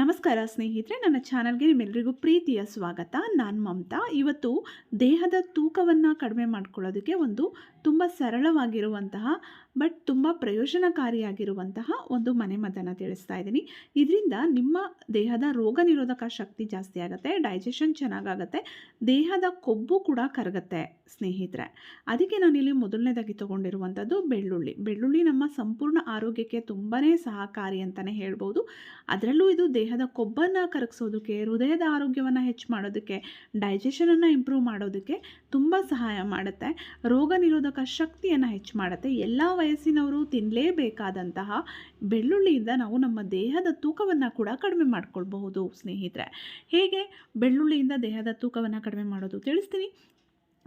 ನಮಸ್ಕಾರ ಸ್ನೇಹಿತರೆ, ನನ್ನ ಚಾನಲ್ಗೆ ನಿಮ್ಮೆಲ್ಲರಿಗೂ ಪ್ರೀತಿಯ ಸ್ವಾಗತ. ನಾನು ಮಮತಾ. ಇವತ್ತು ದೇಹದ ತೂಕವನ್ನು ಕಡಿಮೆ ಮಾಡ್ಕೊಳ್ಳೋದಕ್ಕೆ ಒಂದು ತುಂಬ ಸರಳವಾಗಿರುವಂತಹ ಬಟ್ ತುಂಬ ಪ್ರಯೋಜನಕಾರಿಯಾಗಿರುವಂತಹ ಒಂದು ಮನೆಮದ್ದನ್ನು ತಿಳಿಸ್ತಾ ಇದ್ದೀನಿ. ಇದರಿಂದ ನಿಮ್ಮ ದೇಹದ ರೋಗ ನಿರೋಧಕ ಶಕ್ತಿ ಜಾಸ್ತಿ ಆಗುತ್ತೆ, ಡೈಜೆಷನ್ ಚೆನ್ನಾಗಾಗುತ್ತೆ, ದೇಹದ ಕೊಬ್ಬು ಕೂಡ ಕರಗುತ್ತೆ ಸ್ನೇಹಿತರೆ. ಅದಕ್ಕೆ ನಾನಿಲ್ಲಿ ಮೊದಲನೇದಾಗಿ ತೊಗೊಂಡಿರುವಂಥದ್ದು ಬೆಳ್ಳುಳ್ಳಿ ನಮ್ಮ ಸಂಪೂರ್ಣ ಆರೋಗ್ಯಕ್ಕೆ ತುಂಬಾ ಸಹಕಾರಿ ಅಂತಲೇ ಹೇಳ್ಬೋದು. ಅದರಲ್ಲೂ ಇದು ದೇಹದ ಕೊಬ್ಬನ್ನು ಕರಗಿಸೋದಕ್ಕೆ, ಹೃದಯದ ಆರೋಗ್ಯವನ್ನು ಹೆಚ್ಚು ಮಾಡೋದಕ್ಕೆ, ಡೈಜೆಷನನ್ನು ಇಂಪ್ರೂವ್ ಮಾಡೋದಕ್ಕೆ ತುಂಬ ಸಹಾಯ ಮಾಡುತ್ತೆ. ರೋಗ ನಿರೋಧಕ ಶಕ್ತಿಯನ್ನು ಹೆಚ್ಚು ಮಾಡುತ್ತೆ. ಎಲ್ಲ ವಯಸ್ಸಿನವರು ತಿನ್ನಲೇಬೇಕಾದಂತಹ ಬೆಳ್ಳುಳ್ಳಿಯಿಂದ ನಾವು ನಮ್ಮ ದೇಹದ ತೂಕವನ್ನು ಕೂಡ ಕಡಿಮೆ ಮಾಡ್ಕೊಳ್ಬಹುದು ಸ್ನೇಹಿತರೆ. ಹೇಗೆ ಬೆಳ್ಳುಳ್ಳಿಯಿಂದ ದೇಹದ ತೂಕವನ್ನು ಕಡಿಮೆ ಮಾಡೋದು ತಿಳಿಸ್ತೀನಿ.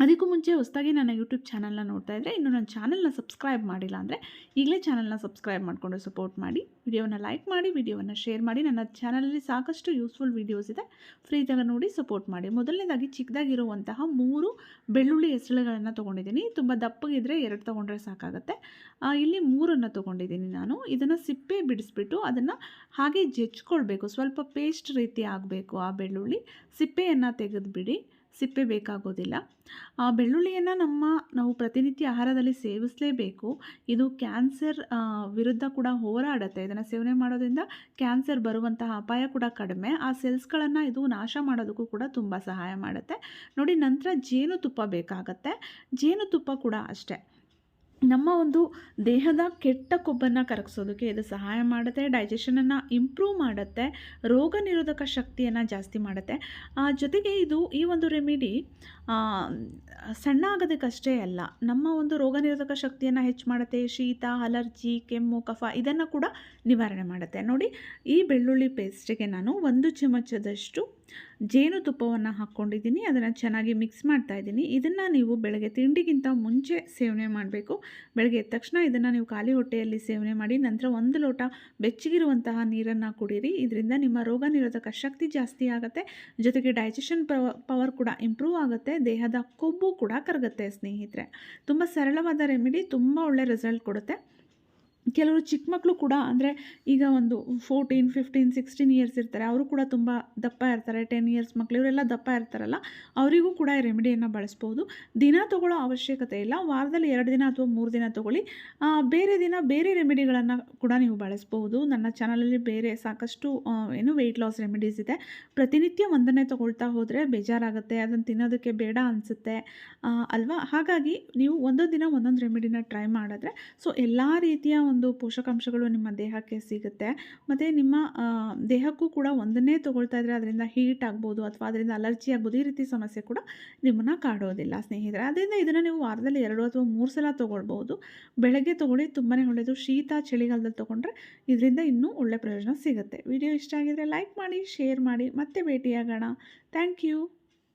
ಅದಕ್ಕೂ ಮುಂಚೆ ಹೊಸದಾಗಿ ನನ್ನ ಯೂಟ್ಯೂಬ್ ಚಾನಲ್ನ ನೋಡ್ತಾ ಇದ್ದರೆ, ಇನ್ನು ನನ್ನ ಚಾನಲ್ನ ಸಬ್ಸ್ಕ್ರೈಬ್ ಮಾಡಿಲ್ಲ ಅಂದರೆ ಈಗಲೇ ಚಾನಲ್ನ ಸಬ್ಸ್ಕ್ರೈಬ್ ಮಾಡಿಕೊಂಡು ಸಪೋರ್ಟ್ ಮಾಡಿ, ವಿಡಿಯೋವನ್ನು ಲೈಕ್ ಮಾಡಿ, ವಿಡಿಯೋವನ್ನು ಶೇರ್ ಮಾಡಿ. ನನ್ನ ಚಾನಲಲ್ಲಿ ಸಾಕಷ್ಟು ಯೂಸ್ಫುಲ್ ವೀಡಿಯೋಸ್ ಇದೆ, ಫ್ರೀ ಇದ್ದಾಗ ನೋಡಿ ಸಪೋರ್ಟ್ ಮಾಡಿ. ಮೊದಲನೇದಾಗಿ ಚಿಕ್ಕದಾಗಿರುವಂತಹ 3 ಬೆಳ್ಳುಳ್ಳಿ ಹೆಸರುಗಳನ್ನು ತೊಗೊಂಡಿದ್ದೀನಿ. ತುಂಬ ದಪ್ಪಗಿದ್ದರೆ 2 ತೊಗೊಂಡ್ರೆ ಸಾಕಾಗುತ್ತೆ. ಇಲ್ಲಿ 3 ತೊಗೊಂಡಿದ್ದೀನಿ ನಾನು. ಇದನ್ನು ಸಿಪ್ಪೆ ಬಿಡಿಸ್ಬಿಟ್ಟು ಅದನ್ನು ಹಾಗೆ ಜಜ್ಕೊಳ್ಬೇಕು. ಸ್ವಲ್ಪ ಪೇಸ್ಟ್ ರೀತಿ ಆಗಬೇಕು ಆ ಬೆಳ್ಳುಳ್ಳಿ. ಸಿಪ್ಪೆಯನ್ನು ತೆಗೆದುಬಿಡಿ, ಸಿಪ್ಪೆ ಬೇಕಾಗೋದಿಲ್ಲ. ಬೆಳ್ಳುಳ್ಳಿಯನ್ನು ನಾವು ಪ್ರತಿನಿತ್ಯ ಆಹಾರದಲ್ಲಿ ಸೇವಿಸಲೇಬೇಕು. ಇದು ಕ್ಯಾನ್ಸರ್ ವಿರುದ್ಧ ಕೂಡ ಹೋರಾಡುತ್ತೆ. ಇದನ್ನು ಸೇವನೆ ಮಾಡೋದ್ರಿಂದ ಕ್ಯಾನ್ಸರ್ ಬರುವಂತಹ ಅಪಾಯ ಕೂಡ ಕಡಿಮೆ. ಆ ಸೆಲ್ಸ್ಗಳನ್ನು ಇದು ನಾಶ ಮಾಡೋದಕ್ಕೂ ಕೂಡ ತುಂಬ ಸಹಾಯ ಮಾಡುತ್ತೆ ನೋಡಿ. ನಂತರ ಜೇನುತುಪ್ಪ ಬೇಕಾಗತ್ತೆ. ಜೇನುತುಪ್ಪ ಕೂಡ ಅಷ್ಟೇ ನಮ್ಮ ಒಂದು ದೇಹದ ಕೆಟ್ಟ ಕೊಬ್ಬನ್ನು ಕರಗಿಸೋದಕ್ಕೆ ಇದು ಸಹಾಯ ಮಾಡುತ್ತೆ. ಡೈಜೆಷನನ್ನು ಇಂಪ್ರೂವ್ ಮಾಡುತ್ತೆ, ರೋಗ ನಿರೋಧಕ ಶಕ್ತಿಯನ್ನು ಜಾಸ್ತಿ ಮಾಡುತ್ತೆ. ಜೊತೆಗೆ ಈ ಒಂದು ರೆಮಿಡಿ ಸಣ್ಣ ಆಗೋದಕ್ಕಷ್ಟೇ ಅಲ್ಲ, ನಮ್ಮ ಒಂದು ರೋಗ ನಿರೋಧಕ ಶಕ್ತಿಯನ್ನು ಹೆಚ್ಚು ಮಾಡುತ್ತೆ. ಶೀತ, ಅಲರ್ಜಿ, ಕೆಮ್ಮು, ಕಫ ಇದನ್ನು ಕೂಡ ನಿವಾರಣೆ ಮಾಡುತ್ತೆ ನೋಡಿ. ಈ ಬೆಳ್ಳುಳ್ಳಿ ಪೇಸ್ಟಿಗೆ ನಾನು 1 ಚಮಚದಷ್ಟು ಜೇನುತುಪ್ಪವನ್ನು ಹಾಕ್ಕೊಂಡಿದ್ದೀನಿ. ಅದನ್ನು ಚೆನ್ನಾಗಿ ಮಿಕ್ಸ್ ಮಾಡ್ತಾ ಇದ್ದೀನಿ. ಇದನ್ನು ನೀವು ಬೆಳಗ್ಗೆ ತಿಂಡಿಗಿಂತ ಮುಂಚೆ ಸೇವನೆ ಮಾಡಬೇಕು. ಬೆಳಗ್ಗೆ ಎದ್ದ ತಕ್ಷಣ ಇದನ್ನು ನೀವು ಖಾಲಿ ಹೊಟ್ಟೆಯಲ್ಲಿ ಸೇವನೆ ಮಾಡಿ. ನಂತರ 1 ಲೋಟ ಬೆಚ್ಚಗಿರುವಂತಹ ನೀರನ್ನು ಕುಡೀರಿ. ಇದರಿಂದ ನಿಮ್ಮ ರೋಗ ನಿರೋಧಕ ಶಕ್ತಿ ಜಾಸ್ತಿ ಆಗುತ್ತೆ. ಜೊತೆಗೆ ಡೈಜೆಷನ್ ಪವರ್ ಕೂಡ ಇಂಪ್ರೂವ್ ಆಗುತ್ತೆ. ದೇಹದ ಕೊಬ್ಬು ಕೂಡ ಕರಗುತ್ತೆ ಸ್ನೇಹಿತರೆ. ತುಂಬ ಸರಳವಾದ ರೆಮಿಡಿ, ತುಂಬ ಒಳ್ಳೆ ರಿಸಲ್ಟ್ ಕೊಡುತ್ತೆ. ಕೆಲವರು ಚಿಕ್ಕ ಮಕ್ಕಳು ಕೂಡ, ಅಂದರೆ ಈಗ ಒಂದು 14, 15, 16 ಇಯರ್ಸ್ ಇರ್ತಾರೆ, ಅವರು ಕೂಡ ತುಂಬ ದಪ್ಪ ಇರ್ತಾರೆ. 10 ಇಯರ್ಸ್ ಮಕ್ಕಳು, ಇವರೆಲ್ಲ ದಪ್ಪ ಇರ್ತಾರಲ್ಲ, ಅವರಿಗೂ ಕೂಡ ಈ ರೆಮಿಡಿಯನ್ನು ಬಳಸ್ಬೋದು. ದಿನ ತೊಗೊಳ್ಳೋ ಅವಶ್ಯಕತೆ ಇಲ್ಲ. ವಾರದಲ್ಲಿ 2 ದಿನ ಅಥವಾ 3 ದಿನ ತೊಗೊಳ್ಳಿ. ಬೇರೆ ದಿನ ಬೇರೆ ರೆಮಿಡಿಗಳನ್ನು ಕೂಡ ನೀವು ಬಳಸ್ಬೋದು. ನನ್ನ ಚಾನಲಲ್ಲಿ ಬೇರೆ ಸಾಕಷ್ಟು ವೆಯ್ಟ್ ಲಾಸ್ ರೆಮಿಡೀಸ್ ಇದೆ. ಪ್ರತಿನಿತ್ಯ ಒಂದನ್ನೇ ತೊಗೊಳ್ತಾ ಹೋದರೆ ಬೇಜಾರಾಗುತ್ತೆ, ಅದನ್ನು ತಿನ್ನೋದಕ್ಕೆ ಬೇಡ ಅನಿಸುತ್ತೆ ಅಲ್ವಾ. ಹಾಗಾಗಿ ನೀವು ಒಂದೊಂದು ದಿನ ಒಂದೊಂದು ರೆಮಿಡಿನ ಟ್ರೈ ಮಾಡಿದ್ರೆ ಎಲ್ಲ ರೀತಿಯ ಒಂದು ಪೋಷಕಾಂಶಗಳು ನಿಮ್ಮ ದೇಹಕ್ಕೆ ಸಿಗುತ್ತೆ. ಮತ್ತು ನಿಮ್ಮ ದೇಹಕ್ಕೂ ಕೂಡ ಒಂದನ್ನೇ ತೊಗೊಳ್ತಾ ಇದ್ದರೆ ಅದರಿಂದ ಹೀಟ್ ಆಗ್ಬೋದು ಅಥವಾ ಅದರಿಂದ ಅಲರ್ಜಿ ಆಗ್ಬೋದು. ಈ ರೀತಿ ಸಮಸ್ಯೆ ಕೂಡ ನಿಮ್ಮನ್ನು ಕಾಡೋದಿಲ್ಲ ಸ್ನೇಹಿತರೆ. ಅದರಿಂದ ಇದನ್ನು ನೀವು ವಾರದಲ್ಲಿ 2 ಅಥವಾ 3 ಸಲ ತೊಗೊಳ್ಬೋದು. ಬೆಳಗ್ಗೆ ತೊಗೊಳ್ಳಿ, ತುಂಬಾ ಒಳ್ಳೆಯದು. ಶೀತ, ಚಳಿಗಾಲದಲ್ಲಿ ತೊಗೊಂಡ್ರೆ ಇದರಿಂದ ಇನ್ನೂ ಒಳ್ಳೆ ಪ್ರಯೋಜನ ಸಿಗುತ್ತೆ. ವಿಡಿಯೋ ಇಷ್ಟ ಆಗಿದರೆ ಲೈಕ್ ಮಾಡಿ, ಶೇರ್ ಮಾಡಿ. ಮತ್ತೆ ಭೇಟಿಯಾಗೋಣ. Thank you.